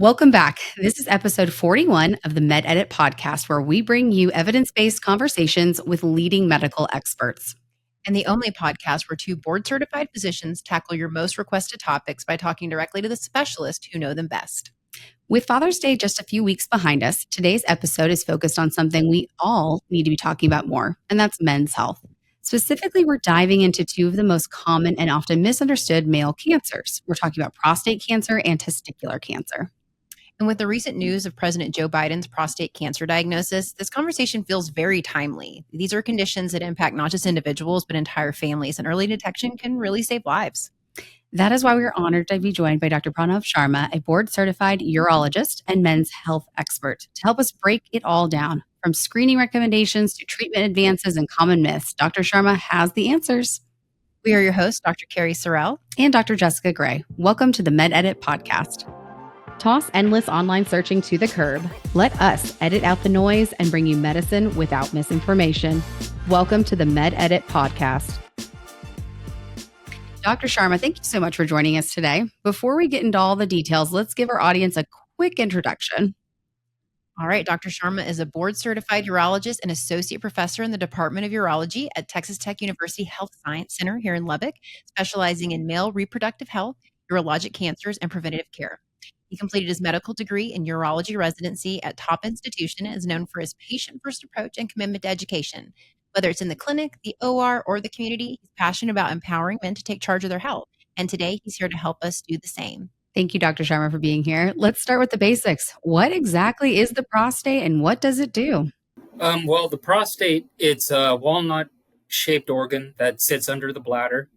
Welcome back. This is episode 41 of the Med Edit podcast, where we bring you evidence-based conversations with leading medical experts. And the only podcast where two board-certified physicians tackle your most requested topics by talking directly to the specialists who know them best. With Father's Day just a few weeks behind us, today's episode is focused on something we all need to be talking about more, and that's men's health. Specifically, we're diving into two of the most common and often misunderstood male cancers. We're talking about prostate cancer and testicular cancer. And with the recent news of President Joe Biden's prostate cancer diagnosis, this conversation feels very timely. These are conditions that impact not just individuals, but entire families, and early detection can really save lives. That is why we are honored to be joined by Dr. Pranav Sharma, a board-certified urologist and men's health expert, to help us break it all down. From screening recommendations to treatment advances and common myths, Dr. Sharma has the answers. We are your hosts, Dr. Cari Sorrell and Dr. Jessica Gray. Welcome to the Med Edit podcast. Toss endless online searching to the curb. Let us edit out the noise and bring you medicine without misinformation. Welcome to the Med Edit podcast. Dr. Sharma, thank you so much for joining us today. Before we get into all the details, let's give our audience a quick introduction. All right, Dr. Sharma is a board-certified urologist and associate professor in the Department of Urology at Texas Tech University Health Science Center here in Lubbock, specializing in male reproductive health, urologic cancers, and preventative care. He completed his medical degree in urology residency at top institution and is known for his patient-first approach and commitment to education. Whether it's in the clinic, the OR, or the community, he's passionate about empowering men to take charge of their health. And today, he's here to help us do the same. Thank you, Dr. Sharma, for being here. Let's start with the basics. What exactly is the prostate and what does it do? Well, the prostate, it's a walnut-shaped organ that sits under the bladder,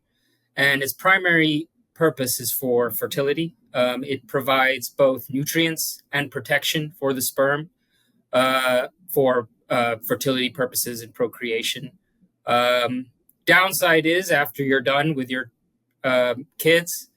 and its primary purpose is for fertility. It provides both nutrients and protection for the sperm for fertility purposes and procreation. Downside is after you're done with your kids,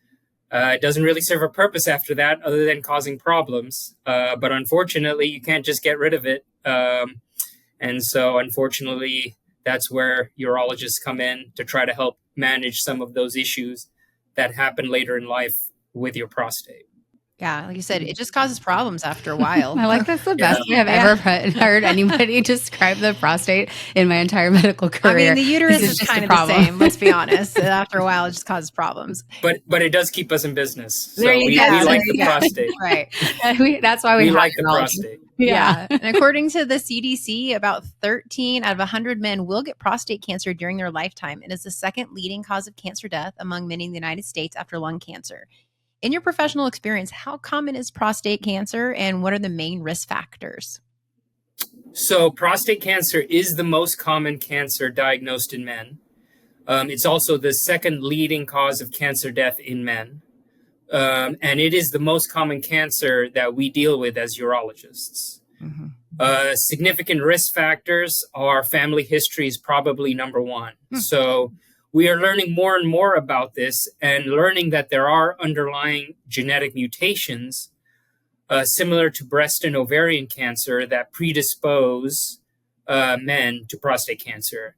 it doesn't really serve a purpose after that other than causing problems. But unfortunately, you can't just get rid of it. And so unfortunately, that's where urologists come in to try to help manage some of those issues that happen later in life with your prostate. Yeah, like you said, it just causes problems after a while. I like that's the best way I've ever heard anybody describe the prostate in my entire medical career. I mean, the uterus is kind of the same, let's be honest. After a while, it just causes problems. But it does keep us in business. So we go. like the prostate. Right. That's why we like the prostate. Yeah. And according to the CDC, about 13 out of 100 men will get prostate cancer during their lifetime. It is the second leading cause of cancer death among men in the United States after lung cancer. In your professional experience, how common is prostate cancer and what are the main risk factors? So prostate cancer is the most common cancer diagnosed in men. It's also the second leading cause of cancer death in men. And it is the most common cancer that we deal with as urologists. Mm-hmm. Significant risk factors are family history is probably number one. So we are learning more and more about this and learning that there are underlying genetic mutations similar to breast and ovarian cancer that predispose men to prostate cancer.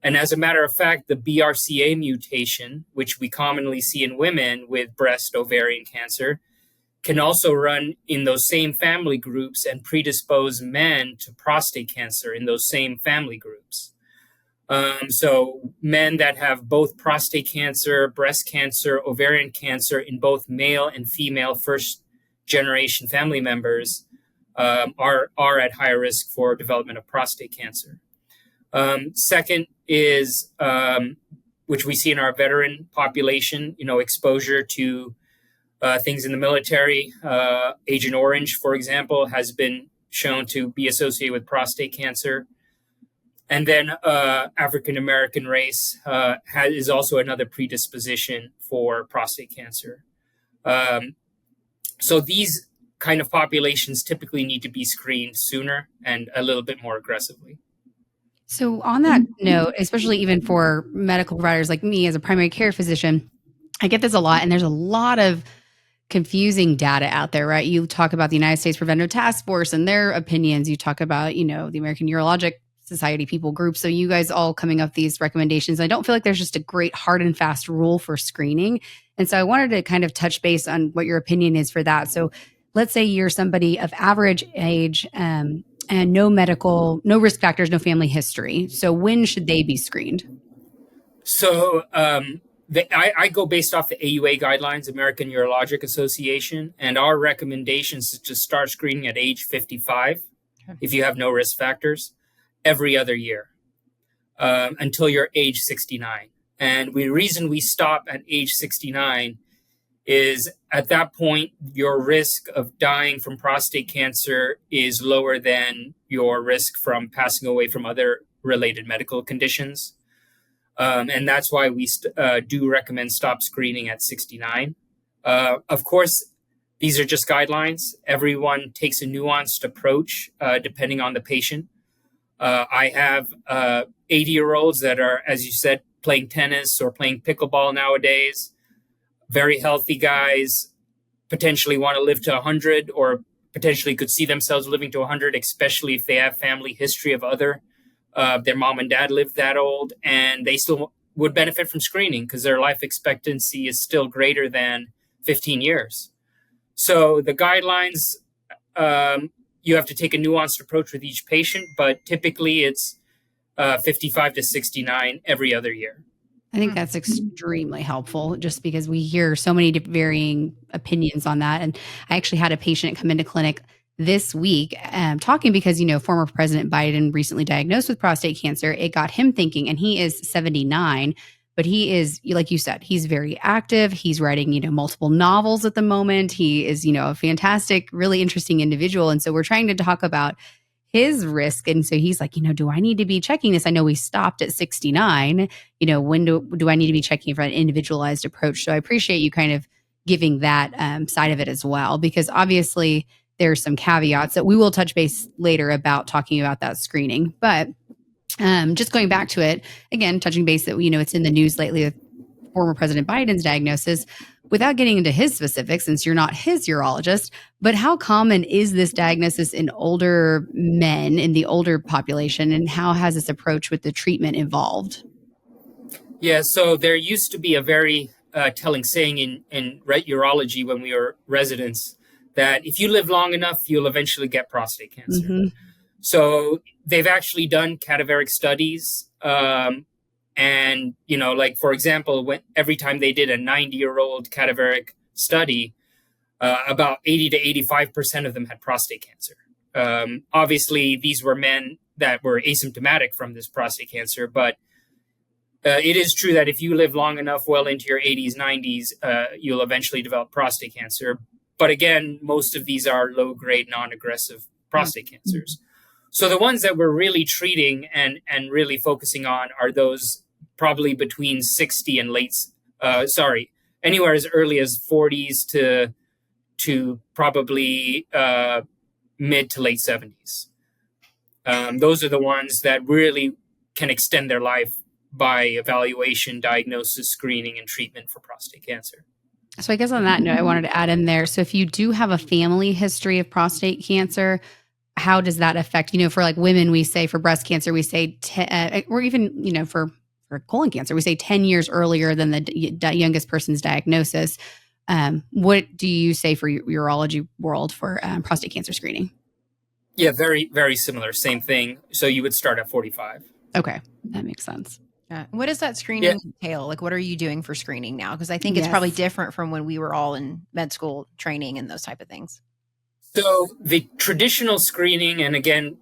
And as a matter of fact, the BRCA mutation, which we commonly see in women with breast ovarian cancer, can also run in those same family groups and predispose men to prostate cancer in those same family groups. So men that have both prostate cancer, breast cancer, ovarian cancer in both male and female first generation family members are at higher risk for development of prostate cancer. Second is, which we see in our veteran population, exposure to things in the military. Agent Orange, for example, has been shown to be associated with prostate cancer. And then African-American race is also another predisposition for prostate cancer. So these kind of populations typically need to be screened sooner and a little bit more aggressively. So on that note, especially even for medical providers like me as a primary care physician, I get this a lot, and there's a lot of confusing data out there, right? You talk about the United States Preventive Task Force and their opinions. You talk about, the American Urologic Society people group. So you guys all coming up these recommendations. I don't feel like there's just a great hard and fast rule for screening. And so I wanted to kind of touch base on what your opinion is for that. So let's say you're somebody of average age, and no risk factors, no family history. So when should they be screened? So I go based off the AUA guidelines, American Urologic Association, and our recommendations is to start screening at age 55 if you have no risk factors every other year until you're age 69. And the reason we stop at age 69 is at that point, your risk of dying from prostate cancer is lower than your risk from passing away from other related medical conditions. And that's why we do recommend stop screening at 69. Of course, these are just guidelines. Everyone takes a nuanced approach depending on the patient. I have 80-year-olds that are, as you said, playing tennis or playing pickleball nowadays. Very healthy guys, potentially want to live to 100 or potentially could see themselves living to 100, especially if they have family history of other. Their mom and dad lived that old, and they still would benefit from screening because their life expectancy is still greater than 15 years. So the guidelines, you have to take a nuanced approach with each patient, but typically it's 55 to 69 every other year. I think that's extremely helpful just because we hear so many varying opinions on that. And I actually had a patient come into clinic this week talking because, former President Biden recently diagnosed with prostate cancer. It got him thinking, and he is 79, but he is, like you said, he's very active. He's writing, multiple novels at the moment. He is, a fantastic, really interesting individual. And so we're trying to talk about his risk. And so he's like, do I need to be checking this? I know we stopped at 69. When do I need to be checking for an individualized approach? So I appreciate you kind of giving that side of it as well, because obviously there's some caveats that we will touch base later about talking about that screening. But just going back to it, again, touching base that, it's in the news lately with former President Biden's diagnosis, without getting into his specifics, since you're not his urologist, but how common is this diagnosis in older men, in the older population, and how has this approach with the treatment evolved? Yeah, so there used to be a very telling saying in urology when we were residents that if you live long enough, you'll eventually get prostate cancer. Mm-hmm. So they've actually done cadaveric studies. And, for example, every time they did a 90-year-old cadaveric study, about 80 to 85% of them had prostate cancer. Obviously, these were men that were asymptomatic from this prostate cancer, but it is true that if you live long enough, well into your 80s, 90s, you'll eventually develop prostate cancer. But again, most of these are low-grade, non-aggressive prostate cancers. So the ones that we're really treating and really focusing on are those probably between 60 and anywhere as early as 40s to probably mid to late 70s. Those are the ones that really can extend their life by evaluation, diagnosis, screening, and treatment for prostate cancer. So I guess on that note, I wanted to add in there. So if you do have a family history of prostate cancer, how does that affect, for like women, we say for breast cancer, we say, or even, for colon cancer, we say 10 years earlier than the youngest person's diagnosis. What do you say for urology world for prostate cancer screening? Yeah, very, very similar. Same thing. So you would start at 45. Okay. That makes sense. What does that screening entail? Like, what are you doing for screening now? Because I think it's probably different from when we were all in med school training and those type of things. So the traditional screening, and again,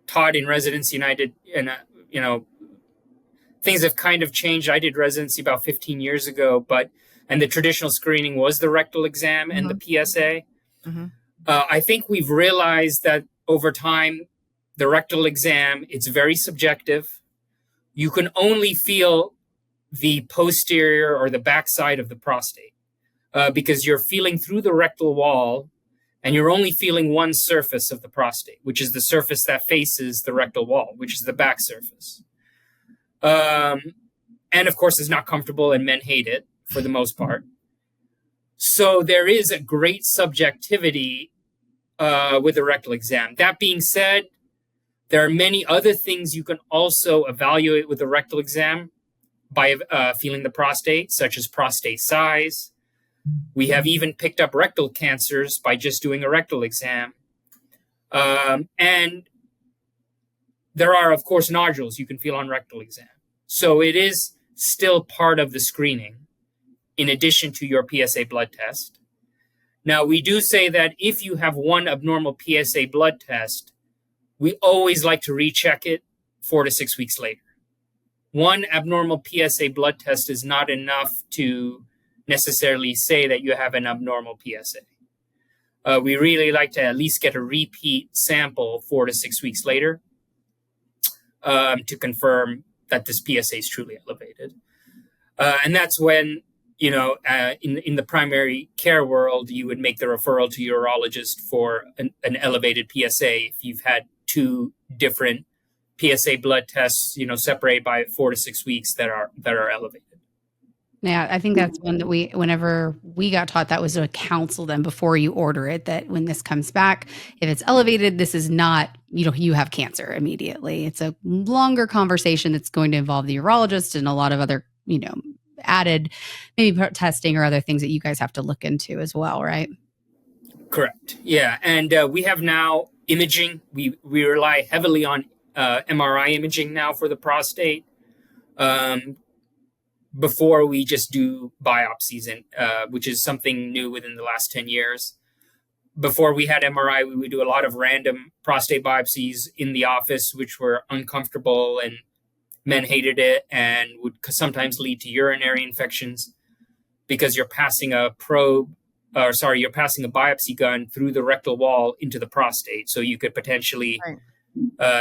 taught in residency, and I did, things have kind of changed. I did residency about 15 years ago, and the traditional screening was the rectal exam and the PSA. Mm-hmm. I think we've realized that over time, the rectal exam, it's very subjective. You can only feel the posterior or the backside of the prostate because you're feeling through the rectal wall and you're only feeling one surface of the prostate, which is the surface that faces the rectal wall, which is the back surface. And of course, it's not comfortable and men hate it for the most part. So there is a great subjectivity with the rectal exam. That being said, there are many other things you can also evaluate with the rectal exam by feeling the prostate, such as prostate size, We have even picked up rectal cancers by just doing a rectal exam. And there are, of course, nodules you can feel on rectal exam. So it is still part of the screening in addition to your PSA blood test. Now, we do say that if you have one abnormal PSA blood test, we always like to recheck it 4 to 6 weeks later. One abnormal PSA blood test is not enough to necessarily say that you have an abnormal PSA. We really like to at least get a repeat sample 4 to 6 weeks later to confirm that this PSA is truly elevated. And that's when, in the primary care world, you would make the referral to your urologist for an elevated PSA if you've had 2 different PSA blood tests, separated by 4 to 6 weeks that are elevated. Yeah, I think that's one that whenever we got taught, that was to counsel them before you order it, that when this comes back, if it's elevated, this is not, you have cancer immediately. It's a longer conversation that's going to involve the urologist and a lot of other, added maybe testing or other things that you guys have to look into as well, right? Correct. Yeah. And we have now imaging. We rely heavily on MRI imaging now for the prostate. Before we just do biopsies, which is something new within the last 10 years. Before we had MRI, we would do a lot of random prostate biopsies in the office, which were uncomfortable and men hated it and would sometimes lead to urinary infections because you're passing a biopsy gun through the rectal wall into the prostate. So you could potentially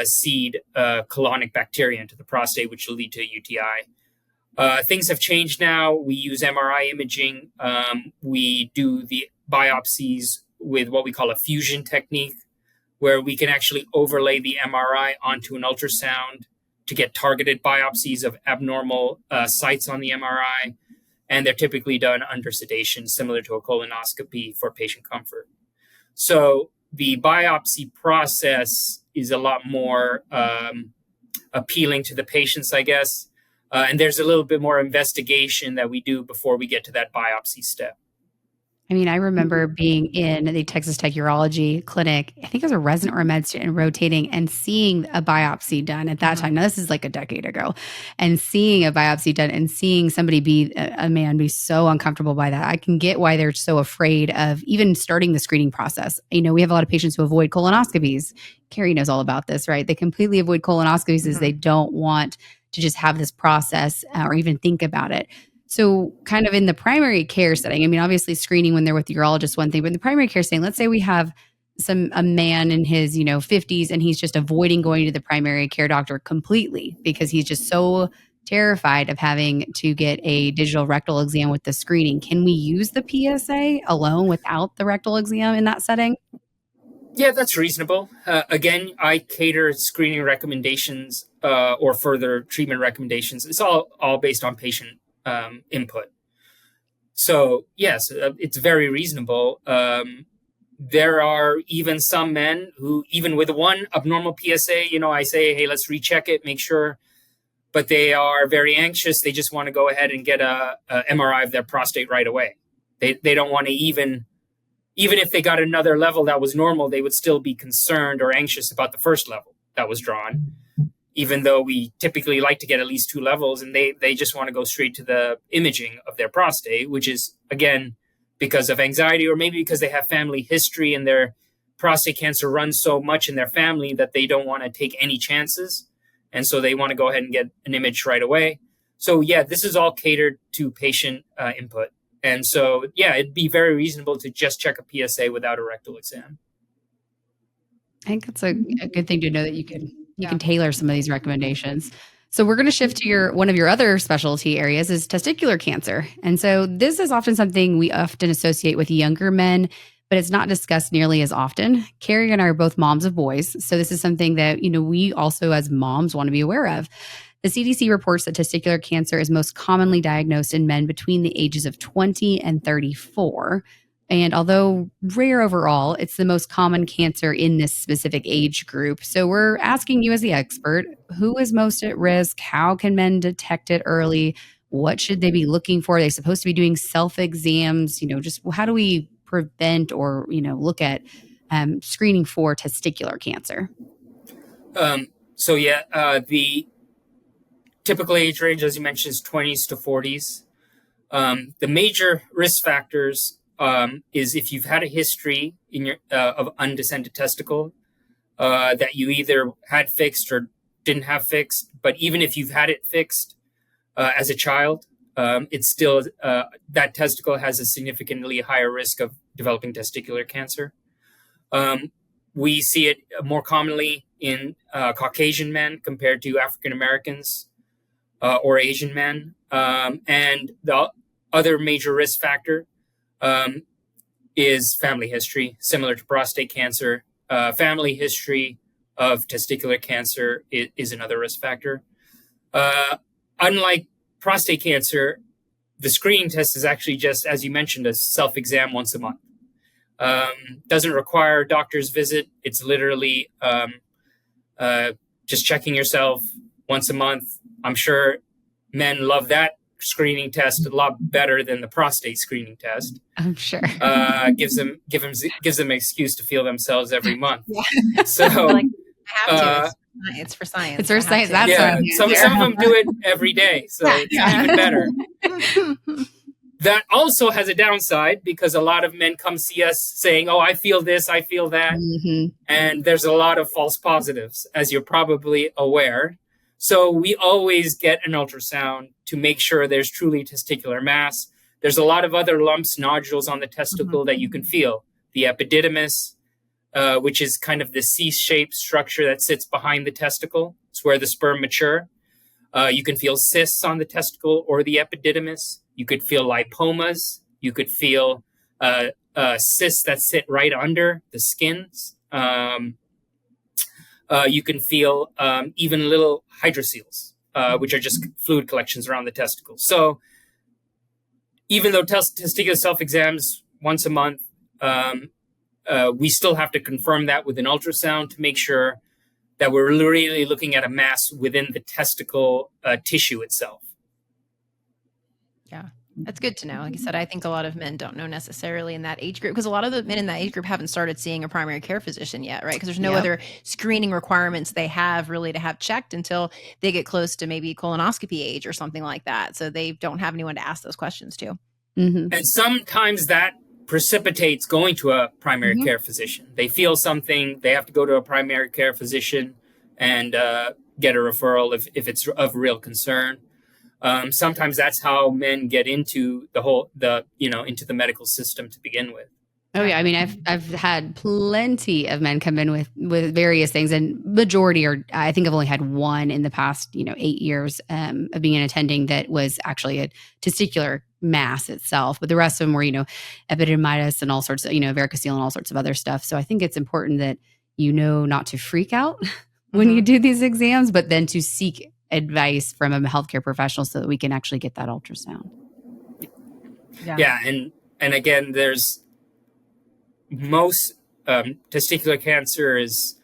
seed colonic bacteria into the prostate, which will lead to a UTI. Things have changed now. We use MRI imaging. We do the biopsies with what we call a fusion technique, where we can actually overlay the MRI onto an ultrasound to get targeted biopsies of abnormal sites on the MRI. And they're typically done under sedation, similar to a colonoscopy for patient comfort. So the biopsy process is a lot more appealing to the patients, I guess. And there's a little bit more investigation that we do before we get to that biopsy step. I mean, I remember being in the Texas Tech Urology Clinic, I think it was a resident or a med student rotating and seeing a biopsy done at that time. Now, this is like a decade ago. And seeing a biopsy done and seeing somebody a man be so uncomfortable by that. I can get why they're so afraid of even starting the screening process. We have a lot of patients who avoid colonoscopies. Cari knows all about this, right? They completely avoid colonoscopies as they don't want to just have this process or even think about it. So kind of in the primary care setting, obviously screening when they're with the urologist, one thing, but in the primary care setting, let's say we have a man in his, 50s and he's just avoiding going to the primary care doctor completely because he's just so terrified of having to get a digital rectal exam with the screening. Can we use the PSA alone without the rectal exam in that setting? Yeah, that's reasonable. Again, I cater screening recommendations or further treatment recommendations. It's all based on patient input. So yes, it's very reasonable. There are even some men who, even with one abnormal PSA, I say, hey, let's recheck it, make sure. But they are very anxious. They just want to go ahead and get a MRI of their prostate right away. They don't want to even if they got another level that was normal, they would still be concerned or anxious about the first level that was drawn, even though we typically like to get at least 2 levels, and they just want to go straight to the imaging of their prostate, which is, again, because of anxiety or maybe because they have family history and their prostate cancer runs so much in their family that they don't want to take any chances. And so they want to go ahead and get an image right away. So yeah, this is all catered to patient input. And so, yeah, it'd be very reasonable to just check a PSA without a rectal exam. I think that's a good thing to know that you can tailor some of these recommendations. So we're going to shift to one of your other specialty areas is testicular cancer. And so this is often something we often associate with younger men, but it's not discussed nearly as often. Cari and I are both moms of boys. So this is something that, we also as moms want to be aware of. The CDC reports that testicular cancer is most commonly diagnosed in men between the ages of 20 and 34. And although rare overall, it's the most common cancer in this specific age group. So we're asking you as the expert, who is most at risk? How can men detect it early? What should they be looking for? Are they supposed to be doing self-exams? Just how do we prevent or, look at screening for testicular cancer? The typical age range, as you mentioned, is 20s to 40s. The major risk factors is if you've had a history in your of undescended testicle that you either had fixed or didn't have fixed. But even if you've had it fixed as a child, it's still that testicle has a significantly higher risk of developing testicular cancer. We see it more commonly in Caucasian men compared to African Americans or Asian men. And the other major risk factor is family history, similar to prostate cancer. Family history of testicular cancer is another risk factor. Unlike prostate cancer, the screening test is actually just, as you mentioned, a self-exam once a month. Doesn't require a doctor's visit. It's literally just checking yourself once a month. I'm sure men love that screening test a lot better than the prostate screening test. I'm sure. Gives them an excuse to feel themselves every month. Yeah. So like, I have to. It's for science. It's for science. Some of them do it every day, so it's even better. That also has a downside because a lot of men come see us saying, "Oh, I feel this, I feel that," and there's a lot of false positives, as you're probably aware. So we always get an ultrasound to make sure there's truly testicular mass. There's a lot of other lumps, nodules on the testicle that you can feel. The epididymis, which is kind of the C-shaped structure that sits behind the testicle. It's where the sperm mature. You can feel cysts on the testicle or the epididymis. You could feel lipomas. You could feel cysts that sit right under the skins. You can feel even little hydrocele, which are just fluid collections around the testicles. So even though testicular self-exams once a month, we still have to confirm that with an ultrasound to make sure that we're really looking at a mass within the testicle tissue itself. Yeah, that's good to know. Like you said, I think a lot of men don't know necessarily in that age group because a lot of the men in that age group haven't started seeing a primary care physician yet, right? Because there's no other screening requirements they have really to have checked until they get close to maybe colonoscopy age or something like that. So they don't have anyone to ask those questions to. And sometimes that precipitates going to a primary care physician. They feel something, they have to go to a primary care physician and get a referral if it's of real concern. Sometimes that's how men get into into the medical system to begin with. Oh yeah, I mean, I've had plenty of men come in with various things, and majority I think I've only had one in the past 8 years of being an attending that was actually a testicular mass itself, but the rest of them were epididymitis and all sorts of varicocele and all sorts of other stuff. So I think it's important that not to freak out when you do these exams, but then to seek advice from a healthcare professional so that we can actually get that ultrasound. Yeah, and again, there's most testicular cancer is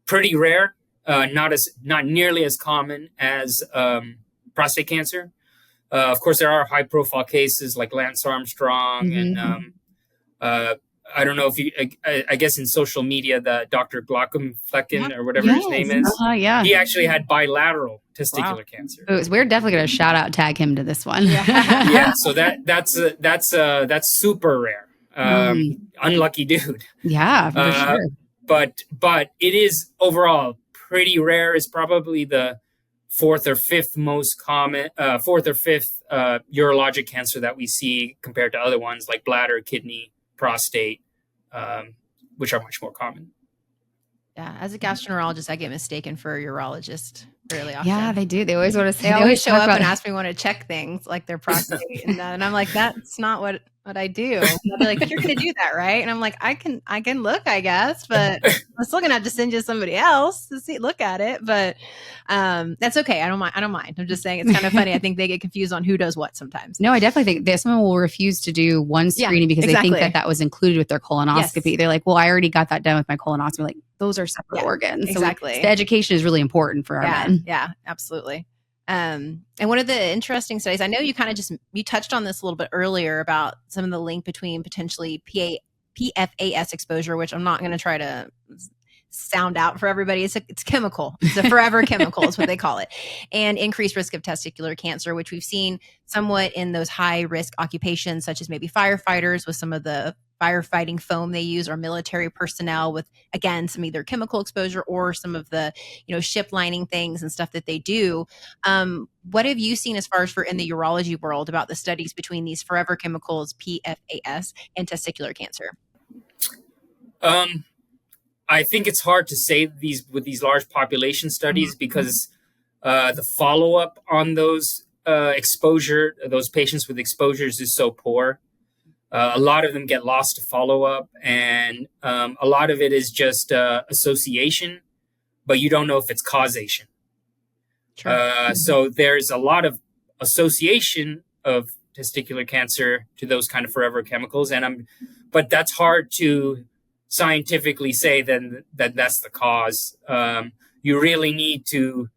pretty rare, not nearly as common as prostate cancer. Of course, there are high-profile cases like Lance Armstrong and I don't know if you, I guess in social media, the Dr. Glaucomflecken or whatever his name is. He actually had bilateral testicular cancer. We're definitely going to tag him to this one. So that's super rare. Unlucky dude. Yeah, for sure. But it is overall pretty rare. It's probably the fourth or fifth urologic cancer that we see compared to other ones like bladder, kidney, prostate, which are much more common. Yeah, as a gastroenterologist, I get mistaken for a urologist really often. Yeah, they do. They always want to say. They always show up and ask me want to check things like their prostate, and I'm like, that's not what I do. And they'll be like, you're going to do that, right? And I'm like, I can look, I guess, but I'm still going to have to send you somebody else to look at it. But that's okay. I don't mind. I'm just saying it's kind of funny. I think they get confused on who does what sometimes. No, I definitely think that someone will refuse to do one screening because they think that was included with their colonoscopy. Yes. They're like, well, I already got that done with my colonoscopy. Like, those are separate organs. Exactly. So the education is really important for our men. Yeah, absolutely. And one of the interesting studies, I know you kind of you touched on this a little bit earlier about some of the link between potentially PFAS exposure, which I'm not going to try to sound out for everybody. It's chemical. It's a forever chemical is what they call it. And increased risk of testicular cancer, which we've seen somewhat in those high risk occupations, such as maybe firefighters with some of the firefighting foam they use, or military personnel with, again, some either chemical exposure or some of the, ship lining things and stuff that they do. What have you seen as far as for in the urology world about the studies between these forever chemicals, PFAS, and testicular cancer? I think it's hard to say with these large population studies because the follow-up on those those patients with exposures is so poor. A lot of them get lost to follow-up, and a lot of it is just association, but you don't know if it's causation. Sure. So there's a lot of association of testicular cancer to those kind of forever chemicals, but that's hard to scientifically say then that's the cause. You really need to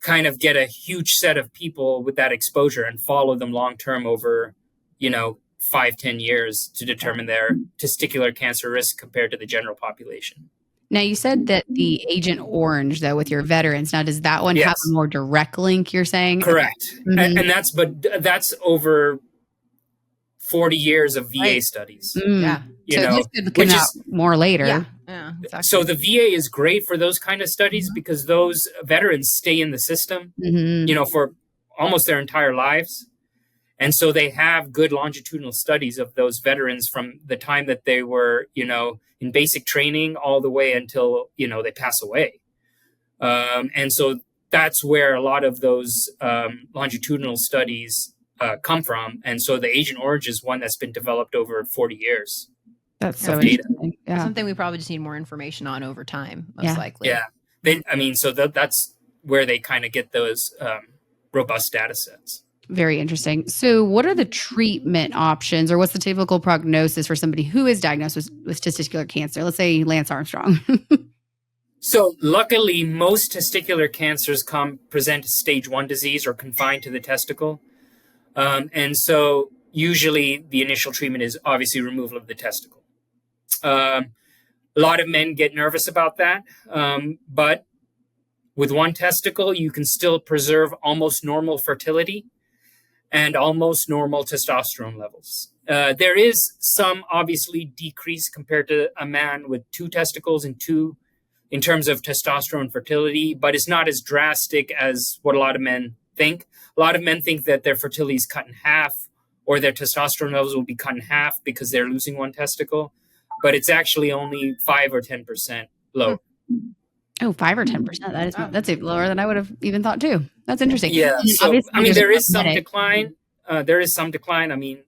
kind of get a huge set of people with that exposure and follow them long term over 5-10 years to determine their testicular cancer risk compared to the general population. Now, you said that the Agent Orange, though, with your veterans, now does that one have a more direct link, you're saying? Correct. Mm-hmm. And that's over 40 years of VA studies. Yeah. This could come out more later. Yeah, exactly. So the VA is great for those kind of studies because those veterans stay in the system, for almost their entire lives. And so they have good longitudinal studies of those veterans from the time that they were, in basic training all the way until, they pass away. And so that's where a lot of those longitudinal studies come from. And so the Agent Orange is one that's been developed over 40 years. That's so interesting. Yeah. Something we probably just need more information on over time, most likely. Yeah. That's where they kind of get those robust data sets. Very interesting. So what are the treatment options, or what's the typical prognosis for somebody who is diagnosed with testicular cancer? Let's say Lance Armstrong. So luckily, most testicular cancers present as stage 1 disease or confined to the testicle. And so usually the initial treatment is obviously removal of the testicle. A lot of men get nervous about that. But with one testicle, you can still preserve almost normal fertility and almost normal testosterone levels. There is some obviously decrease compared to a man with 2 testicles and 2 in terms of testosterone fertility, but it's not as drastic as what a lot of men think. A lot of men think that their fertility is cut in half or their testosterone levels will be cut in half because they're losing one testicle, but it's actually only 5 or 10% lower. Oh, 5 or 10%. That's even lower than I would have even thought too. That's interesting. Yeah. So, there is some decline. There is some decline.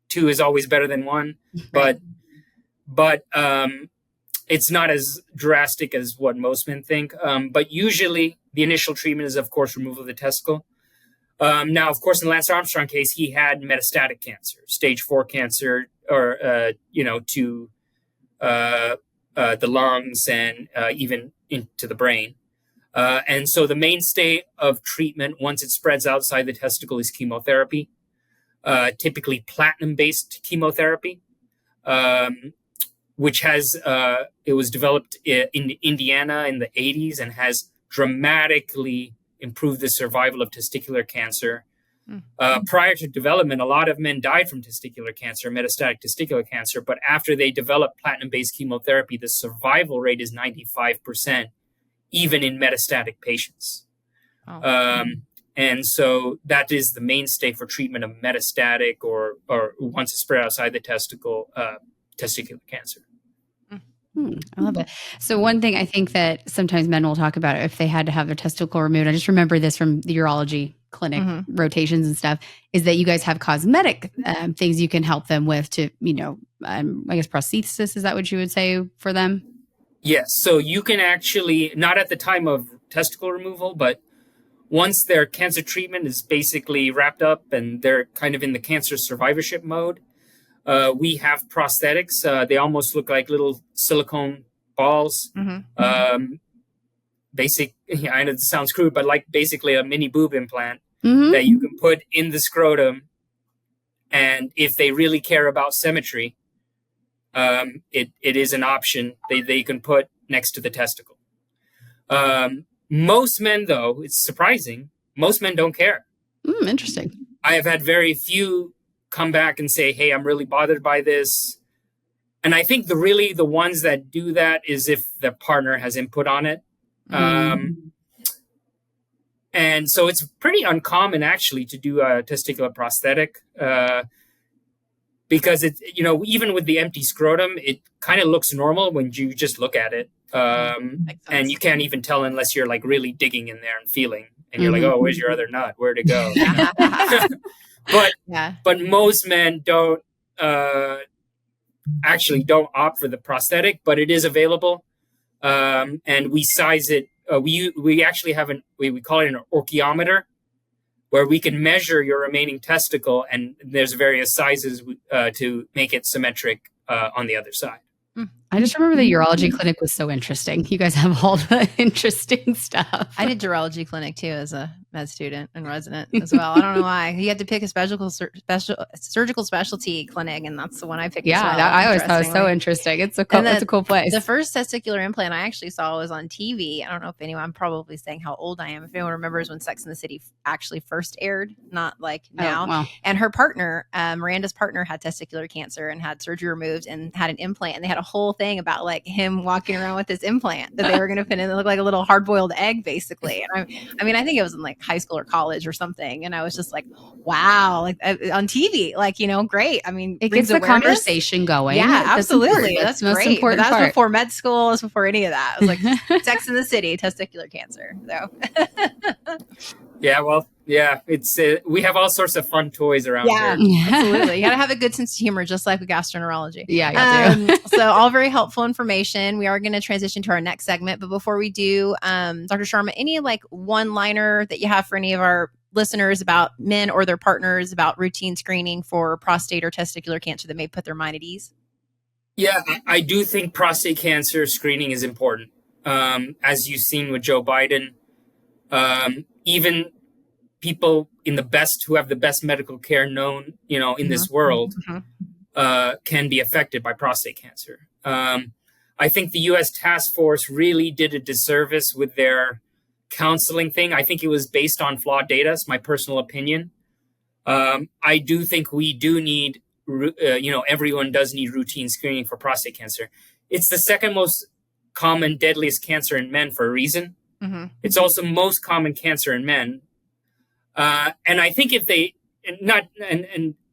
2 is always better than 1, but it's not as drastic as what most men think. But usually the initial treatment is, of course, removal of the testicle. Now, of course, in the Lance Armstrong case, he had metastatic cancer, stage 4 cancer, or, to the lungs and even into the brain. And so the mainstay of treatment, once it spreads outside the testicle, is chemotherapy, typically platinum-based chemotherapy, which it was developed in Indiana in the 80s and has dramatically improved the survival of testicular cancer. Prior to development, a lot of men died from testicular cancer, metastatic testicular cancer, but after they developed platinum-based chemotherapy, the survival rate is 95%, even in metastatic patients. And so that is the mainstay for treatment of metastatic or once it's spread outside the testicle, testicular cancer. I love it. So one thing I think that sometimes men will talk about if they had to have their testicle removed, I just remember this from the urology clinic rotations and stuff, is that you guys have cosmetic things you can help them with to, I guess prosthesis, is that what you would say for them? Yes. So you can actually, not at the time of testicle removal, but once their cancer treatment is basically wrapped up and they're kind of in the cancer survivorship mode, we have prosthetics. They almost look like little silicone balls. I know it sounds crude, but like basically a mini boob implant. that you can put in the scrotum. And if they really care about symmetry, it is an option they can put next to the testicle. Most men, though, it's surprising, most men don't care. Interesting. I have had very few come back and say, hey, I'm really bothered by this. And I think the ones that do that is if the partner has input on it. And so it's pretty uncommon, actually, to do a testicular prosthetic because it's, even with the empty scrotum, it kind of looks normal when you just look at it. And you can't even tell unless you're like really digging in there and feeling. And you're like, oh, where's your other nut? Where'd it go? But most men don't opt for the prosthetic, but it is available. And we size it. We actually have we call it an orchiometer, where we can measure your remaining testicle, and there's various sizes to make it symmetric on the other side. I just remember the urology clinic was so interesting. You guys have all the interesting stuff. I did urology clinic too as a med student and resident as well. I don't know why. You had to pick a surgical specialty clinic, and that's the one I picked. Yeah, as well, I always thought it was so interesting. It's a cool place. The first testicular implant I actually saw was on TV. I don't know if anyone, I'm probably saying how old I am. If anyone remembers when Sex and the City actually first aired, not like now. Oh, wow. And her partner, Miranda's partner, had testicular cancer and had surgery removed and had an implant. And they had a whole thing about like him walking around with this implant that they were going to put in. It looked like a little hard-boiled egg, basically. And I think it was in like high school or college or something. And I was just like, wow, like on TV, like, great. I mean, it gets the conversation going. Yeah, absolutely. That's the most great. important But that was part. before med school. It was before any of that. It was like Sex in the City, testicular cancer. So. Yeah, well, yeah, it's we have all sorts of fun toys around here. Absolutely. You got to have a good sense of humor, just like with gastroenterology. Yeah, you do. So all very helpful information. We are going to transition to our next segment, but before we do, Dr. Sharma, any like one-liner that you have for any of our listeners about men or their partners about routine screening for prostate or testicular cancer that may put their mind at ease? Yeah, I do think prostate cancer screening is important. As you've seen with Joe Biden, even people who have the best medical care known, in this world, can be affected by prostate cancer. I think the U.S. task force really did a disservice with their counseling thing. I think it was based on flawed data. It's my personal opinion. I do think we do need, everyone does need routine screening for prostate cancer. It's the second most common, deadliest cancer in men for a reason. It's also most common cancer in men. And I think if they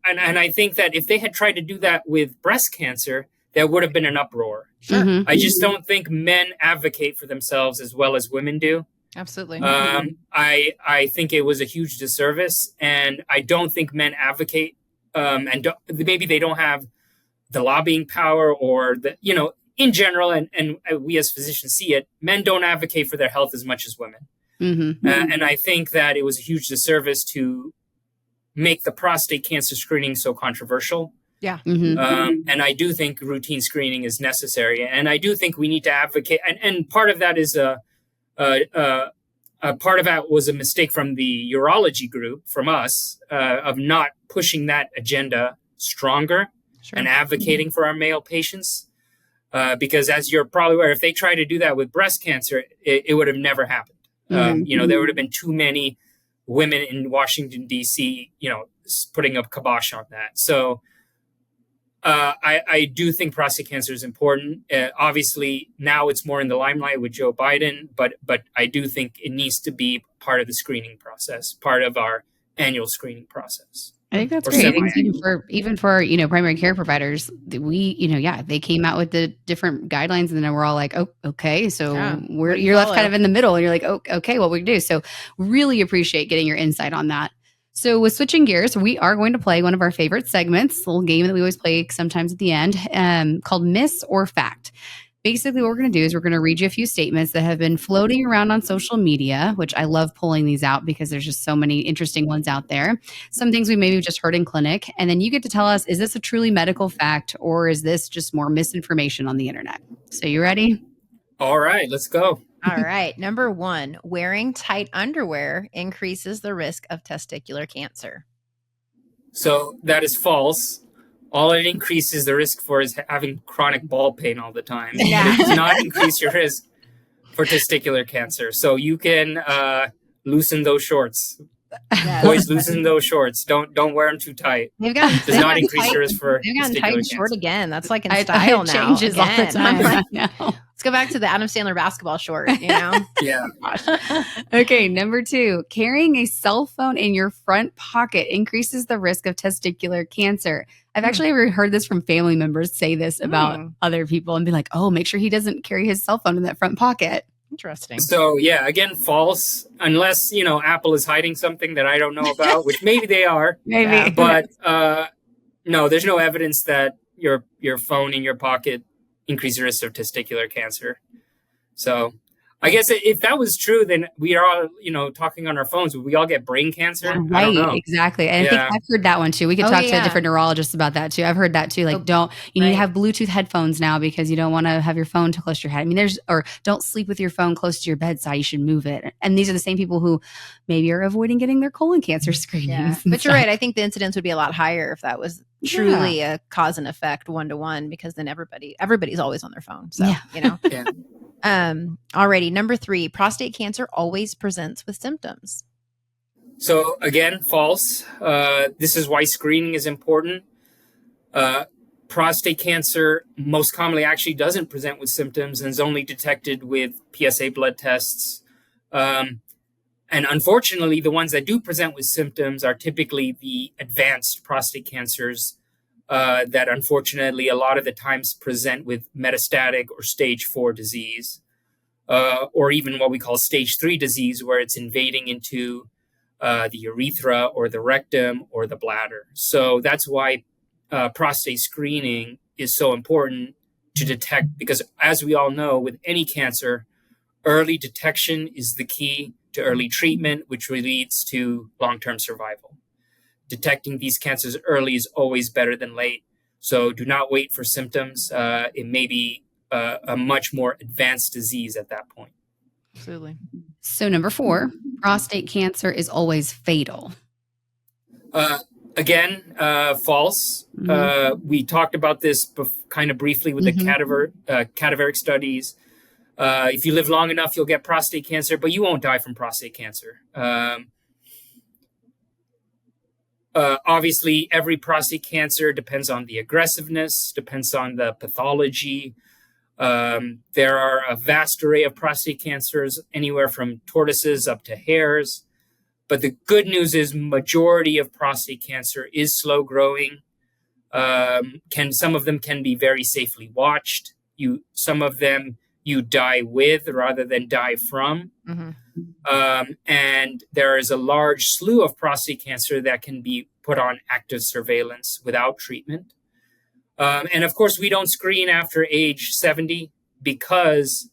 I think that if they had tried to do that with breast cancer, there would have been an uproar. Sure. I just don't think men advocate for themselves as well as women do. Absolutely. I think it was a huge disservice, and I don't think men advocate, maybe they don't have the lobbying power or in general, and we as physicians see it, men don't advocate for their health as much as women. And I think that it was a huge disservice to make the prostate cancer screening so controversial. Yeah. And I do think routine screening is necessary. And I do think we need to advocate. And part of that is part of that was a mistake from the urology group, from us, of not pushing that agenda stronger and advocating for our male patients. Because as you're probably aware, if they tried to do that with breast cancer, it would have never happened. There would have been too many women in Washington, D.C., putting a kibosh on that. So I do think prostate cancer is important. Obviously, now it's more in the limelight with Joe Biden, but I do think it needs to be part of the screening process, part of our annual screening process. I think that's great. I think even for primary care providers, they came out with the different guidelines, and then we're all like, oh, okay, so you're left kind of in the middle, and you're like, oh, okay, what we do. So really appreciate getting your insight on that. So with switching gears, we are going to play one of our favorite segments, a little game that we always play sometimes at the end, called Miss or Fact. Basically, what we're going to do is we're going to read you a few statements that have been floating around on social media, which I love pulling these out because there's just so many interesting ones out there. Some things we maybe just heard in clinic. And then you get to tell us, is this a truly medical fact, or is this just more misinformation on the internet? So you ready? All right, let's go. All right. Number 1, wearing tight underwear increases the risk of testicular cancer. So that is false. All it increases the risk for is having chronic ball pain all the time. Yeah. It does not increase your risk for testicular cancer. So you can loosen those shorts. Yes. Boys, loosen those shorts. Don't wear them too tight. They've gotten, Does not increase your risk for they've gotten testicular tight and cancer. short again. That's like in It style now. changes all the Again. I'm time. like, I know. let's go back to the Adam Sandler basketball short, you know? Yeah. Okay, number 2, carrying a cell phone in your front pocket increases the risk of testicular cancer. I've actually heard this from family members say this about other people and be like, oh, make sure he doesn't carry his cell phone in that front pocket. Interesting. So yeah, again, false. Unless Apple is hiding something that I don't know about, which maybe they are. Maybe. Yeah. But no, there's no evidence that your phone in your pocket increases the risk of testicular cancer. So I guess if that was true, then we are all, talking on our phones. Would we all get brain cancer? I don't know. Right, exactly. And I think I've heard that one too. We could talk to a different neurologist about that too. I've heard that too. Like, you need to have Bluetooth headphones now because you don't want to have your phone too close to your head. I mean, or don't sleep with your phone close to your bedside. You should move it. And these are the same people who maybe are avoiding getting their colon cancer screenings. Yeah. But you're right. I think the incidence would be a lot higher if that was truly a cause and effect 1-to-1, because then everybody's always on their phone. So, Yeah. Alrighty. Number 3, prostate cancer always presents with symptoms. So again, false. This is why screening is important. Prostate cancer most commonly actually doesn't present with symptoms and is only detected with PSA blood tests. And unfortunately, the ones that do present with symptoms are typically the advanced prostate cancers that unfortunately a lot of the times present with metastatic or stage 4 disease, or even what we call stage 3 disease, where it's invading into the urethra or the rectum or the bladder. So that's why prostate screening is so important to detect, because as we all know, with any cancer, early detection is the key to early treatment, which leads to long-term survival. Detecting these cancers early is always better than late. So do not wait for symptoms. It may be a much more advanced disease at that point. Absolutely. So number 4, prostate cancer is always fatal. Again, false. We talked about this kind of briefly with the cadaveric studies. If you live long enough, you'll get prostate cancer, but you won't die from prostate cancer. Obviously, every prostate cancer depends on the aggressiveness, depends on the pathology. There are a vast array of prostate cancers, anywhere from tortoises up to hares. But the good news is majority of prostate cancer is slow growing. Some of them can be very safely watched. Some of them you die with rather than die from. And there is a large slew of prostate cancer that can be put on active surveillance without treatment. And of course, we don't screen after age 70 because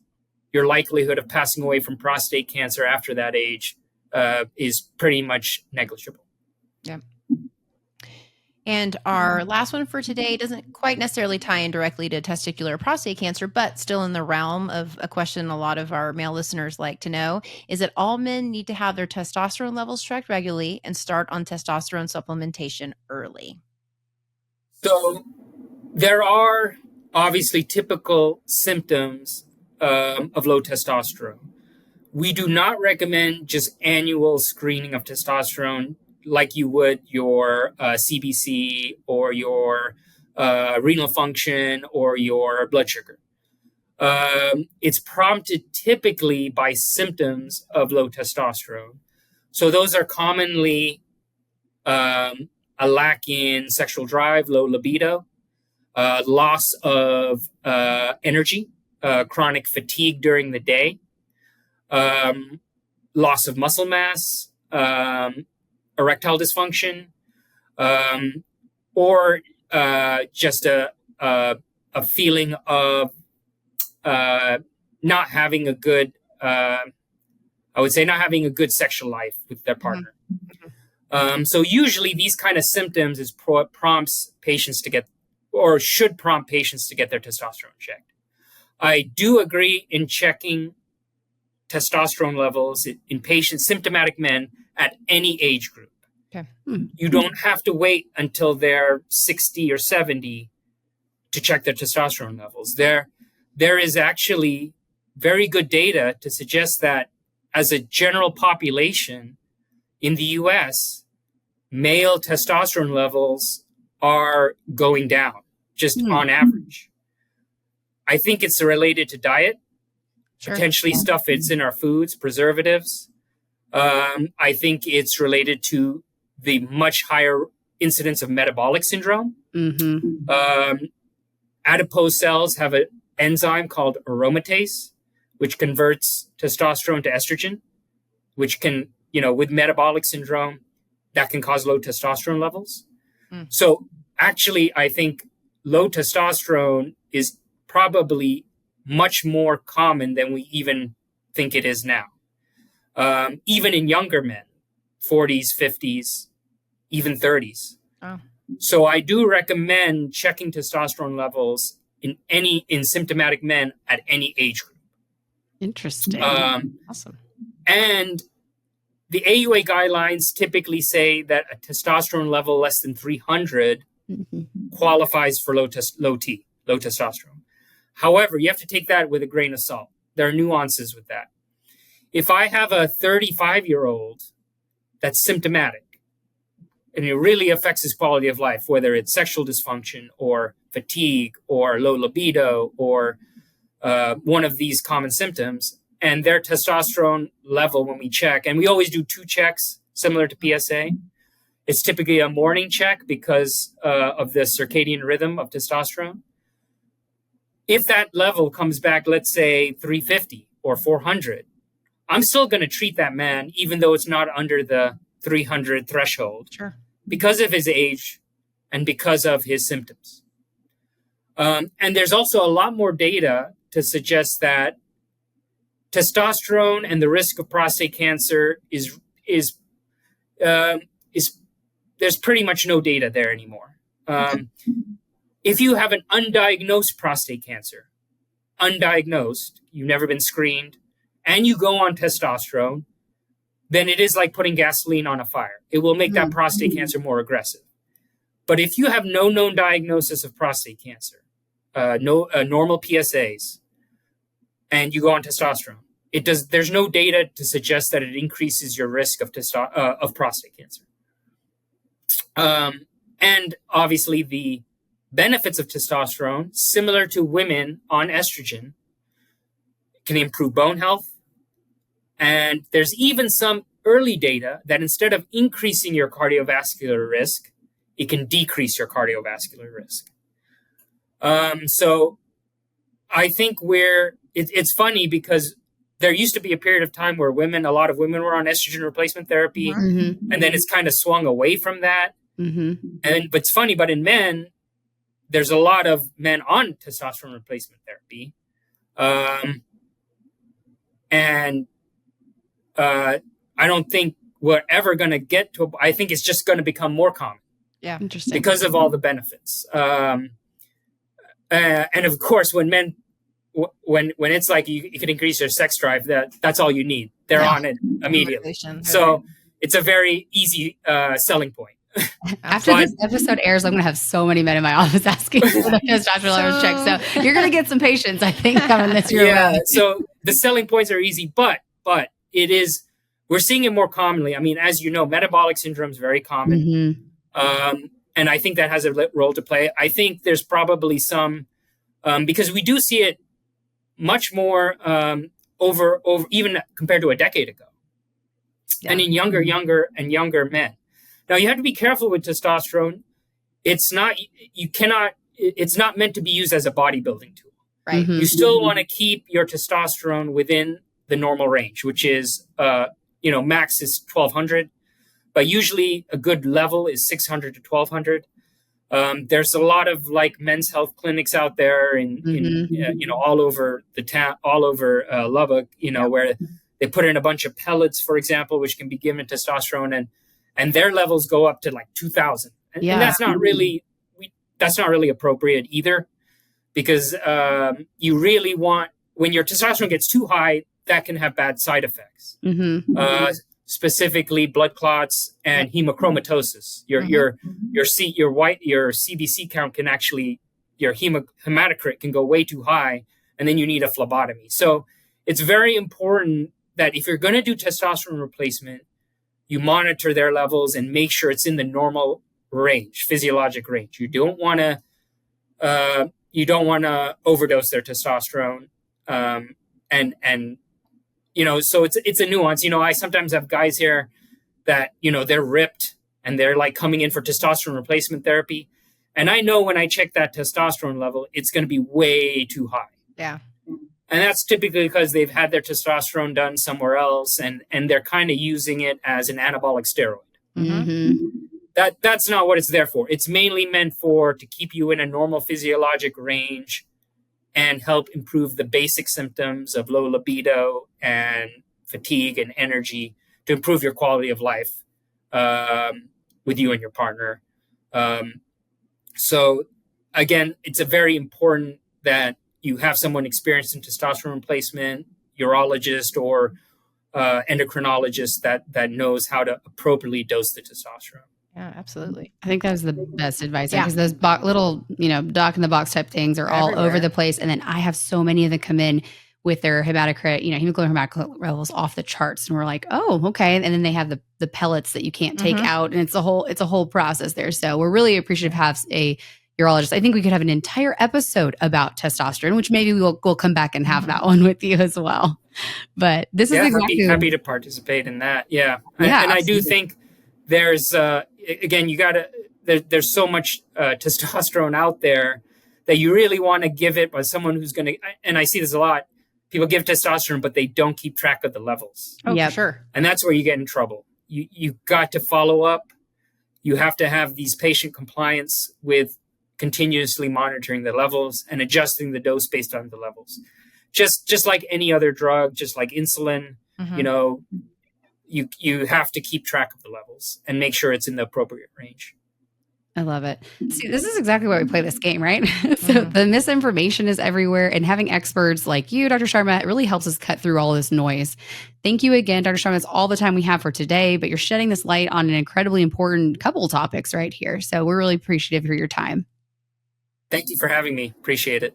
your likelihood of passing away from prostate cancer after that age is pretty much negligible. Yeah. And our last one for today doesn't quite necessarily tie in directly to testicular or prostate cancer, but still in the realm of a question a lot of our male listeners like to know, is that all men need to have their testosterone levels checked regularly and start on testosterone supplementation early. So there are obviously typical symptoms of low testosterone. We do not recommend just annual screening of testosterone like you would your CBC or your renal function or your blood sugar. It's prompted typically by symptoms of low testosterone. So those are commonly a lack in sexual drive, low libido, loss of energy, chronic fatigue during the day, loss of muscle mass, erectile dysfunction, or just a feeling of not having a good, not having a good sexual life with their partner. So usually these kind of symptoms prompts patients to get, or should prompt patients to get their testosterone checked. I do agree in checking testosterone levels in patients, symptomatic men at any age group. Okay. You don't have to wait until they're 60 or 70 to check their testosterone levels. There is actually very good data to suggest that as a general population in the US, male testosterone levels are going down, just on average. I think it's related to diet, potentially stuff that's in our foods, preservatives. I think it's related to the much higher incidence of metabolic syndrome. Adipose cells have an enzyme called aromatase, which converts testosterone to estrogen, which can, with metabolic syndrome, that can cause low testosterone levels. So actually, I think low testosterone is probably much more common than we even think it is now. Even in younger men, 40s, 50s, even 30s. Oh. So I do recommend checking testosterone levels in symptomatic men at any age group. Interesting. Awesome. And the AUA guidelines typically say that a testosterone level less than 300 qualifies for low testosterone. However, you have to take that with a grain of salt. There are nuances with that. If I have a 35-year-old that's symptomatic, and it really affects his quality of life, whether it's sexual dysfunction or fatigue or low libido or one of these common symptoms, and their testosterone level when we check, and we always do 2 checks similar to PSA. It's typically a morning check because of the circadian rhythm of testosterone. If that level comes back, let's say 350 or 400, I'm still going to treat that man, even though it's not under the 300 threshold, because of his age and because of his symptoms. And there's also a lot more data to suggest that testosterone and the risk of prostate cancer is there's pretty much no data there anymore. If you have an undiagnosed prostate cancer, you've never been screened, and you go on testosterone, then it is like putting gasoline on a fire. It will make that prostate cancer more aggressive. But if you have no known diagnosis of prostate cancer, normal PSAs, and you go on testosterone, there's no data to suggest that it increases your risk of prostate cancer. And obviously the benefits of testosterone, similar to women on estrogen, can improve bone health. And there's even some early data that instead of increasing your cardiovascular risk, it can decrease your cardiovascular risk. So I think it's funny because there used to be a period of time where a lot of women were on estrogen replacement therapy, and then it's kind of swung away from that. But it's funny, but in men, there's a lot of men on testosterone replacement therapy. I don't think we're ever going to get to, I think it's just going to become more common. Yeah. Interesting. Because of all the benefits. And of course, when it's like you can increase your sex drive, that's all you need. They're on it immediately. So it's a very easy selling point. After this episode airs, I'm going to have so many men in my office asking for the testosterone levels check. So you're going to get some patients, I think, coming this year. Yeah. So the selling points are easy, but we're seeing it more commonly. I mean, as you know, metabolic syndrome is very common. And I think that has a role to play. I think there's probably some, because we do see it much more over even compared to a decade ago. And in younger men. Now, you have to be careful with testosterone. It's not meant to be used as a bodybuilding tool. Right. You still want to keep your testosterone within the normal range, which is, max is 1200, but usually a good level is 600 to 1200. There's a lot of men's health clinics out there all over the town, all over Lubbock, where they put in a bunch of pellets, for example, which can be given testosterone, and their levels go up to 2000. And that's not really appropriate either, because you really want, when your testosterone gets too high, that can have bad side effects. Mm-hmm. Specifically blood clots and hemochromatosis. Your CBC count can actually, your hematocrit can go way too high, and then you need a phlebotomy. So it's very important that if you're going to do testosterone replacement, you monitor their levels and make sure it's in the normal range, physiologic range. You don't want to overdose their testosterone, and so it's a nuance. I sometimes have guys here that, they're ripped and they're like coming in for testosterone replacement therapy. And I know when I check that testosterone level, it's going to be way too high. Yeah. And that's typically because they've had their testosterone done somewhere else and they're kind of using it as an anabolic steroid. Mm-hmm. That's not what it's there for. It's mainly meant to keep you in a normal physiologic range and help improve the basic symptoms of low libido and fatigue and energy to improve your quality of life with you and your partner. So again, it's a very important that you have someone experienced in testosterone replacement, urologist or endocrinologist that knows how to appropriately dose the testosterone. Yeah, absolutely. I think that was the best advice Yeah. because those little, doc in the box type things are all Everywhere. over the place. And then I have so many of them come in with their hematocrit, hemoglobin hematocrit levels off the charts. And we're like, oh, okay. And then they have the pellets that you can't take out. And it's a whole process there. So we're really appreciative to have a urologist. I think we could have an entire episode about testosterone, which maybe we'll come back and have that one with you as well. But this is exactly happy to participate in that. Yeah. Yeah, and I do think there's again, there's so much testosterone out there that you really want to give it by someone who's going to, and I see this a lot, people give testosterone, but they don't keep track of the levels. Oh, yeah, sure. And that's where you get in trouble. You got to follow up. You have to have these patient compliance with continuously monitoring the levels and adjusting the dose based on the levels. Just like any other drug, just like insulin, you have to keep track of the levels and make sure it's in the appropriate range. I love it. See, this is exactly why we play this game, right? So the misinformation is everywhere, and having experts like you, Dr. Sharma, it really helps us cut through all this noise. Thank you again, Dr. Sharma. That's all the time we have for today, but you're shedding this light on an incredibly important couple of topics right here. So we're really appreciative for your time. Thank you for having me. Appreciate it.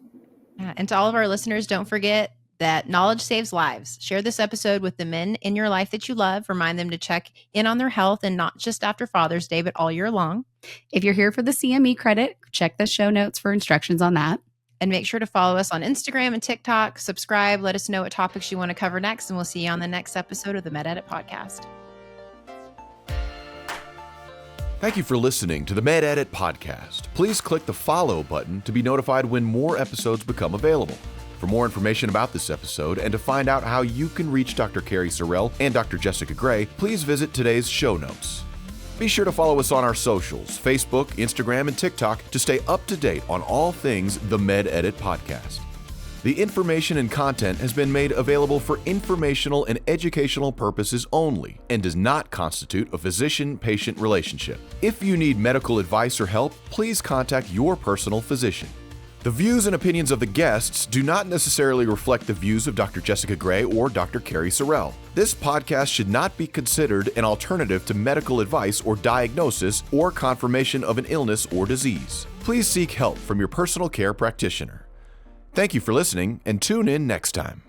Yeah, and to all of our listeners, don't forget that knowledge saves lives. Share this episode with the men in your life that you love. Remind them to check in on their health, and not just after Father's Day, but all year long. If you're here for the CME credit, check the show notes for instructions on that. And make sure to follow us on Instagram and TikTok. Subscribe. Let us know what topics you want to cover next, and we'll see you on the next episode of the MedEdit podcast. Thank you for listening to the MedEdit podcast. Please click the follow button to be notified when more episodes become available. For more information about this episode and to find out how you can reach Dr. Cari Sorrell and Dr. Jessica Gray, please visit today's show notes. Be sure to follow us on our socials, Facebook, Instagram, and TikTok to stay up to date on all things the MedEdit podcast. The information and content has been made available for informational and educational purposes only and does not constitute a physician-patient relationship. If you need medical advice or help, please contact your personal physician. The views and opinions of the guests do not necessarily reflect the views of Dr. Jessica Gray or Dr. Cari Sorrell. This podcast should not be considered an alternative to medical advice or diagnosis or confirmation of an illness or disease. Please seek help from your personal care practitioner. Thank you for listening, and tune in next time.